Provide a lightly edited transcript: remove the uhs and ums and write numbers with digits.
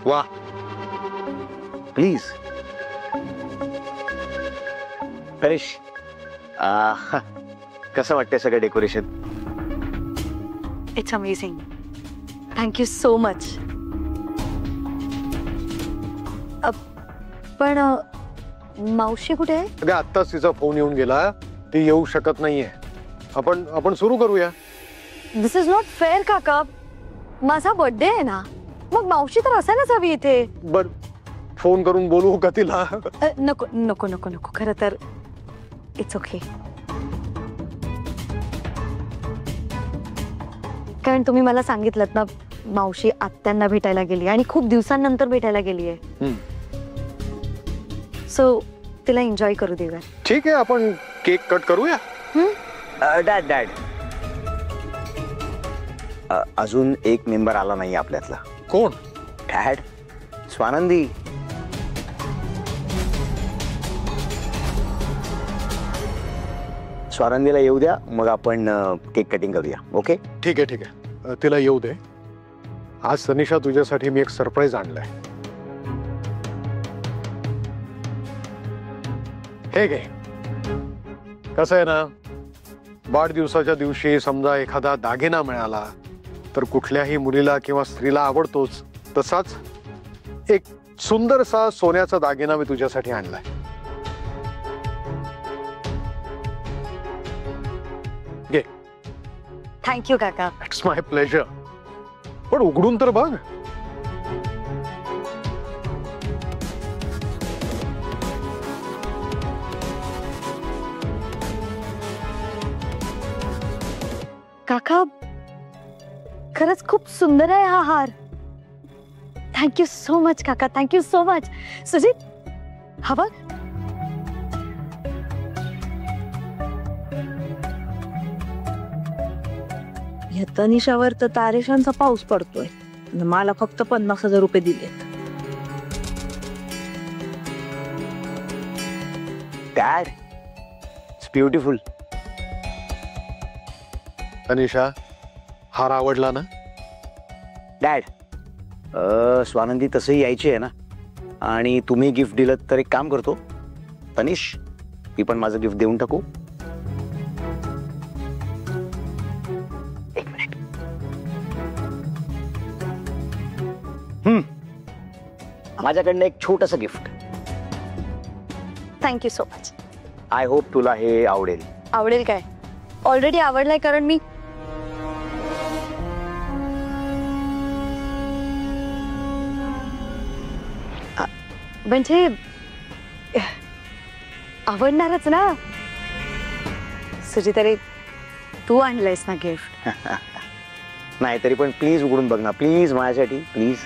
वा, प्लीज परेश, कसं वाटतंय सगळं decoration? It's amazing. Thank you so much. पण मावशी कुठे आहे? अगं आत्ताच तिचा फोन येऊन गेला, ती येऊ शकत नाहीये. आपण सुरू करूया. दिस इज नॉट फेअर काका. माझा बर्थडे आहे ना, मग मावशी तर असायलाच हवी इथे. बर, फोन करून बोलू का तिला? नको नको नको नको, खरं तर इट्स ओके. कारण तुम्ही मला सांगितलं ना, मावशी आत्यांना भेटायला गेली आणि खूप दिवसांनंतर भेटायला गेली आहे. सो तिला एन्जॉय करू देऊया. ठीक आहे, आपण केक कट करूया. डॅड डॅड, अजून एक मेंबर आला नाही आपल्यातला. कोण? डॅड, स्वानंदी. स्वानंदीला येऊ द्या, मग आपण केक कटिंग करूया. ओके? ठीक आहे ठीक आहे, तिला येऊ दे. आज सनिशा तुझ्यासाठी मी एक सरप्राईज आणलाय. हे घे. कसं आहे ना, वाढदिवसाच्या दिवशी समजा एखादा दागिना मिळाला तर कुठल्याही मुलीला किंवा स्त्रीला आवडतोच. तसाच एक सुंदरसा सोन्याचा दागिना मी तुझ्यासाठी आणलाय. घे. थँक्यू काका. It's my pleasure. पण उघडून तर बघ. काका, खरंच खूप सुंदर आहे हा हार. थँक्यू सो मच काका, थँक्यू सो मच. सुजित, हवा? या तनिषावर तर तारेशांचा पाऊस पडतोय. मला फक्त 50,000 रुपये दिलेत. Dad, it's beautiful. तनिषा, हार आवडला ना? डॅड, स्वानंदी तसंही यायची आहे ना, आणि तुम्ही गिफ्ट दिलं तर एक काम करतो, तनिष, मी पण माझं गिफ्ट देऊन टाकू. एक मिनिट. माझ्याकडनं एक छोटंसं gift. Thank you so much. I hope तुला हे आवडेल. आवडेल काय? ऑलरेडी आवडलाय, कारण मी म्हणजे आवडणारच ना. सुजित, अरे तू आणलंयस ना गिफ्ट. नाही तरी पण प्लीज उघडून बघ ना, प्लीज, माझ्यासाठी प्लीज.